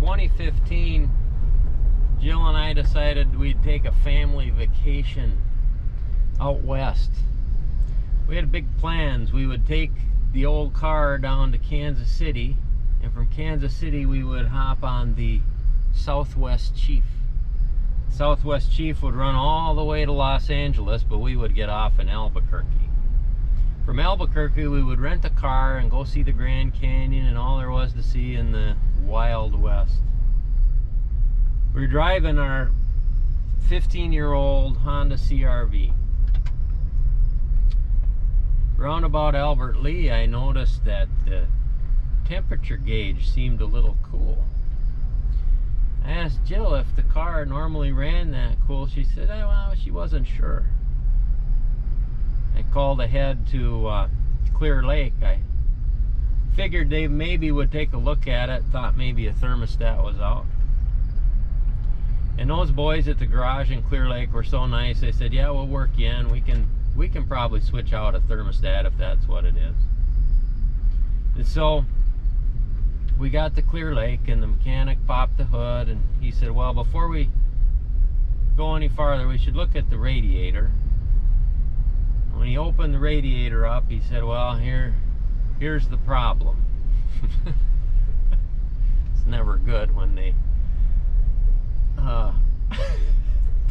2015, Jill and I decided we'd take a family vacation out west. We had big plans. We would take the old car down to Kansas City, and from Kansas City we would hop on the Southwest Chief. Southwest Chief would run all the way to Los Angeles, but we would get off in Albuquerque. From Albuquerque we would rent a car and go see the Grand Canyon and all there was to see in the Wild West. We were driving our 15-year-old Honda CR-V. Roundabout Albert Lea, I noticed that the temperature gauge seemed a little cool. I asked Jill if the car normally ran that cool. She said, well, she wasn't sure. I called ahead to Clear Lake. I figured they maybe would take a look at it, thought maybe a thermostat was out. And those boys at the garage in Clear Lake were so nice. They said, yeah, we'll work you in. We can probably switch out a thermostat if that's what it is. And so we got to Clear Lake and the mechanic popped the hood and he said, well, before we go any farther, we should look at the radiator. When he opened the radiator up, he said, well, here's the problem. It's never good when they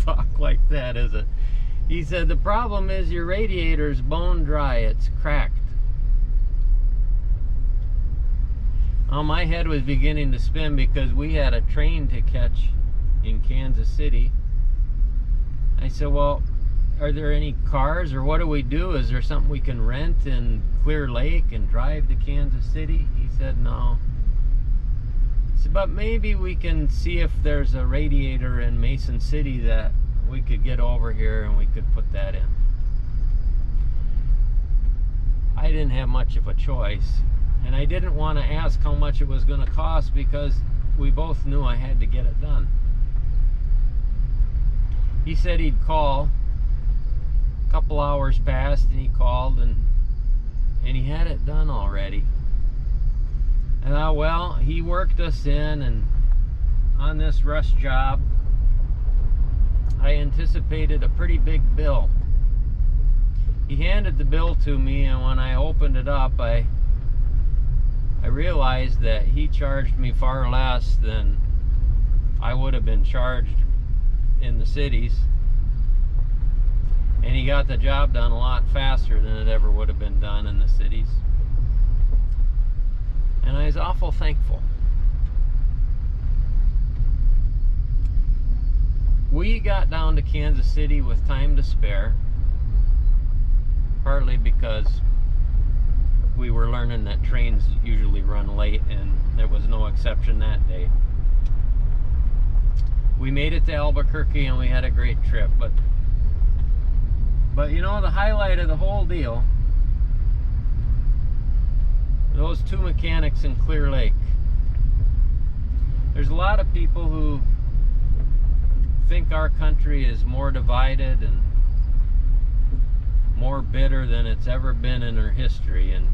talk like that, is it? He said, the problem is your radiator's bone dry, it's cracked. Oh, my head was beginning to spin because we had a train to catch in Kansas City. I said, well, are there any cars or what do we do? Is there something we can rent in Clear Lake and drive to Kansas City? He said, no. I said, but maybe we can see if there's a radiator in Mason City that we could get over here and we could put that in. I didn't have much of a choice, and I didn't want to ask how much it was going to cost because we both knew I had to get it done. He said he'd call. A couple hours passed and he called and he had it done already. And well, he worked us in, and on this rush job I anticipated a pretty big bill. He handed the bill to me, and when I opened it up, I realized that he charged me far less than I would have been charged in the cities. And he got the job done a lot faster than it ever would have been done in the cities. And I was awful thankful. We got down to Kansas City with time to spare, partly because we were learning that trains usually run late, and there was no exception that day. We made it to Albuquerque and we had a great trip, but you know, the highlight of the whole deal, those two mechanics in Clear Lake. There's a lot of people who think our country is more divided and more bitter than it's ever been in our history, and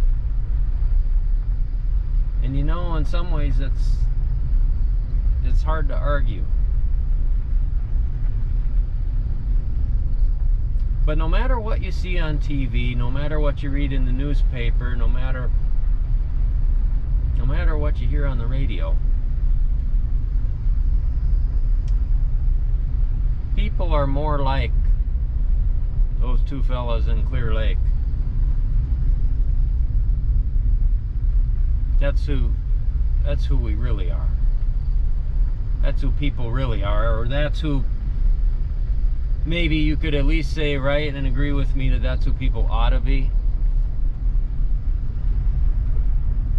you know, in some ways it's hard to argue. But no matter what you see on TV, no matter what you read in the newspaper, no matter what you hear on the radio, people are more like those two fellas in Clear Lake. That's who we really are. That's who people really are, or that's who maybe you could at least say, right, and agree with me that that's who people ought to be.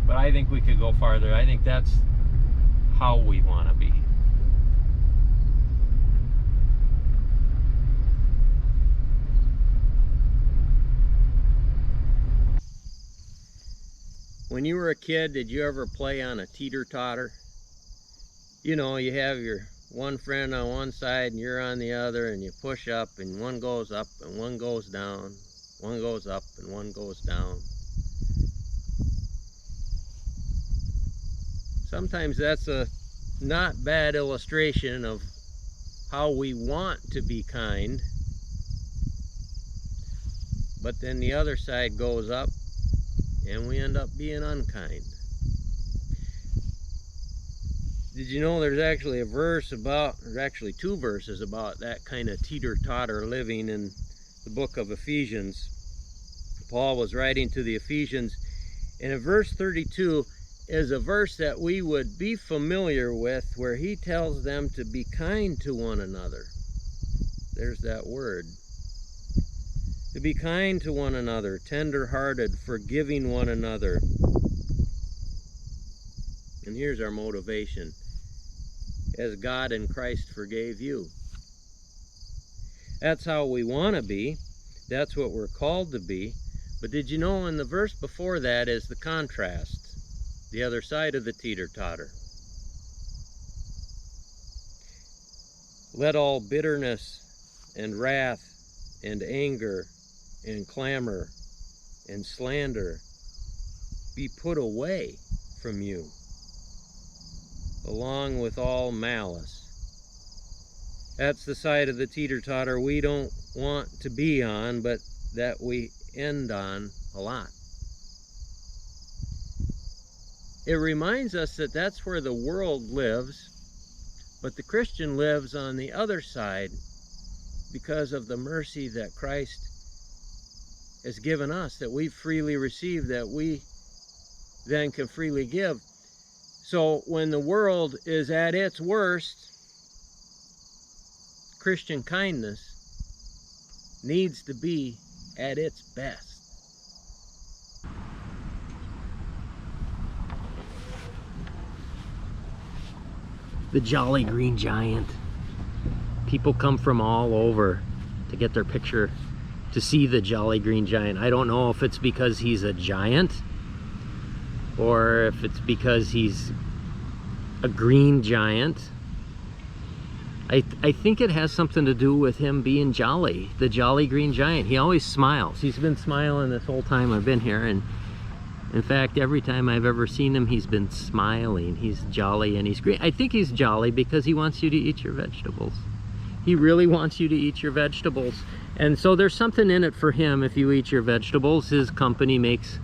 But I think we could go farther. I think that's how we want to be. When you were a kid, did you ever play on a teeter-totter? You know, you have your one friend on one side and you're on the other, and you push up and one goes up and one goes down, one goes up and one goes down. Sometimes that's not bad illustration of how we want to be kind, but then the other side goes up and we end up being unkind. Did you know there's actually a verse about, there's actually two verses about that kind of teeter-totter living in the book of Ephesians? Paul was writing to the Ephesians, and in verse 32 is a verse that we would be familiar with, where he tells them to be kind to one another. There's that word. To be kind to one another, tender-hearted, forgiving one another. And here's our motivation. As God in Christ forgave you. That's how we want to be. That's what we're called to be. But did you know in the verse before that is the contrast, the other side of the teeter-totter. Let all bitterness and wrath and anger and clamor and slander be put away from you, along with all malice. That's the side of the teeter-totter we don't want to be on, but that we end on a lot. It reminds us that that's where the world lives, but the Christian lives on the other side because of the mercy that Christ has given us, that we freely receive, that we then can freely give. So when the world is at its worst, Christian kindness needs to be at its best. The Jolly Green Giant. People come from all over to get their picture, to see the Jolly Green Giant. I don't know if it's because he's a giant or if it's because he's a green giant. I think it has something to do with him being jolly, the Jolly Green Giant. He always smiles. He's been smiling this whole time I've been here, and in fact, every time I've ever seen him, he's been smiling. He's jolly and he's green. I think he's jolly because he wants you to eat your vegetables. He really wants you to eat your vegetables. And so there's something in it for him if you eat your vegetables. His company makes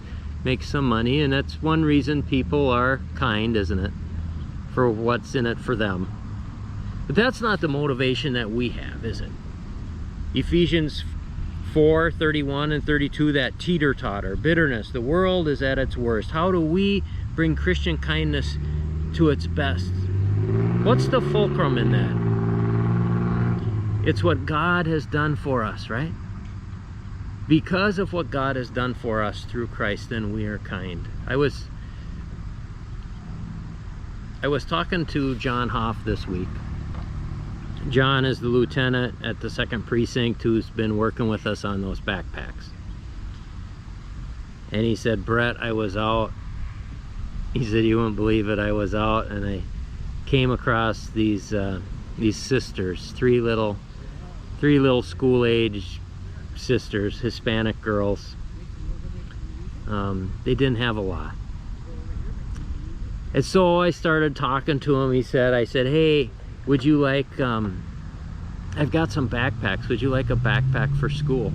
some money, and that's one reason people are kind, isn't it? For what's in it for them. But that's not the motivation that we have, is it? Ephesians 4:31 and 32, that teeter-totter, bitterness. The world is at its worst. How do we bring Christian kindness to its best? What's the fulcrum in that? It's what God has done for us, right? Because of what God has done for us through Christ, then we are kind. I was talking to John Hoff this week. John is the lieutenant at the 2nd Precinct who's been working with us on those backpacks. And he said, Brett, I was out. He said, you wouldn't believe it. I was out and I came across these sisters, three little school-age sisters, Hispanic girls. They didn't have a lot. And so I started talking to him. I said, hey, would you like, I've got some backpacks. Would you like a backpack for school?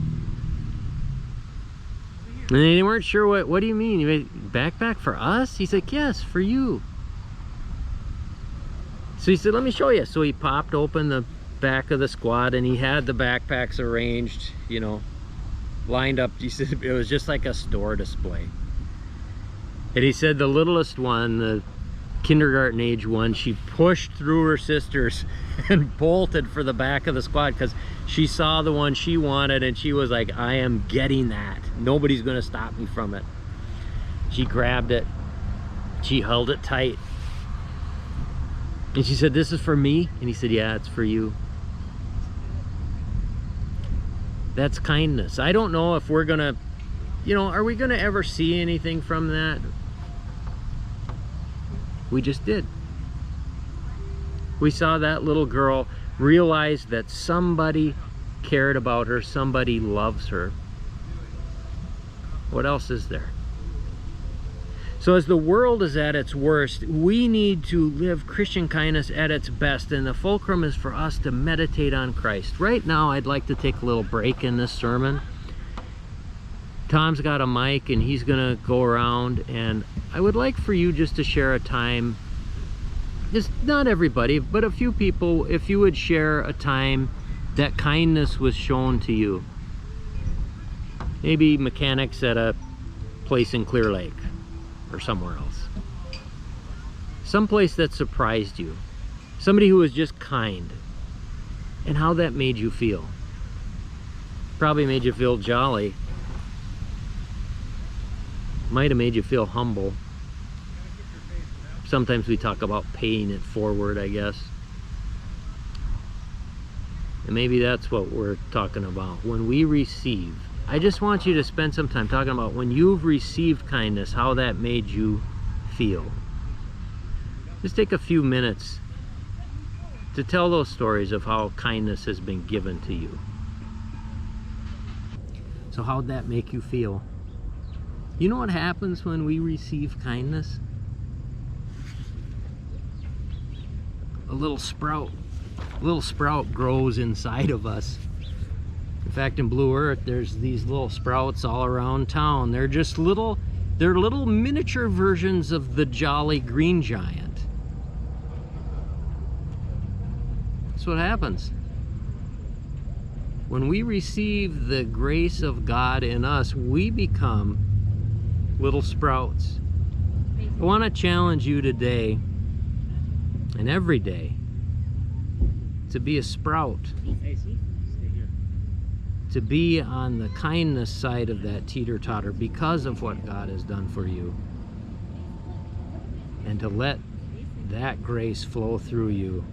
And they weren't sure, what do you mean? You made backpack for us? He's like, yes, for you. So he said, let me show you. So he popped open the back of the squad and he had the backpacks arranged, you know, lined up. He said it was just like a store display. And he said the littlest one, the kindergarten age one, she pushed through her sisters and bolted for the back of the squad because she saw the one she wanted and she was like, I am getting that. Nobody's gonna stop me from it. She grabbed it. She held it tight. And she said, this is for me? And he said, yeah, it's for you. That's kindness. I don't know if we're gonna, you know, are we gonna ever see anything from that? We just did. We saw that little girl realize that somebody cared about her, somebody loves her. What else is there? So as the world is at its worst, we need to live Christian kindness at its best, and the fulcrum is for us to meditate on Christ. Right now, I'd like to take a little break in this sermon. Tom's got a mic and he's gonna go around, and I would like for you just to share a time, just not everybody, but a few people, if you would share a time that kindness was shown to you. Maybe mechanics at a place in Clear Lake or somewhere else. Someplace that surprised you. Somebody who was just kind. And how that made you feel. Probably made you feel jolly. Might have made you feel humble. Sometimes we talk about paying it forward, I guess. And maybe that's what we're talking about. When we receive, I just want you to spend some time talking about when you've received kindness, how that made you feel. Just take a few minutes to tell those stories of how kindness has been given to you. So how'd that make you feel? You know what happens when we receive kindness? A little sprout grows inside of us. In fact, in Blue Earth, there's these little sprouts all around town. They're just little miniature versions of the Jolly Green Giant. That's what happens. When we receive the grace of God in us, we become little sprouts. I want to challenge you today and every day to be a sprout, to be on the kindness side of that teeter-totter because of what God has done for you, and to let that grace flow through you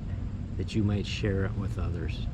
that you might share it with others.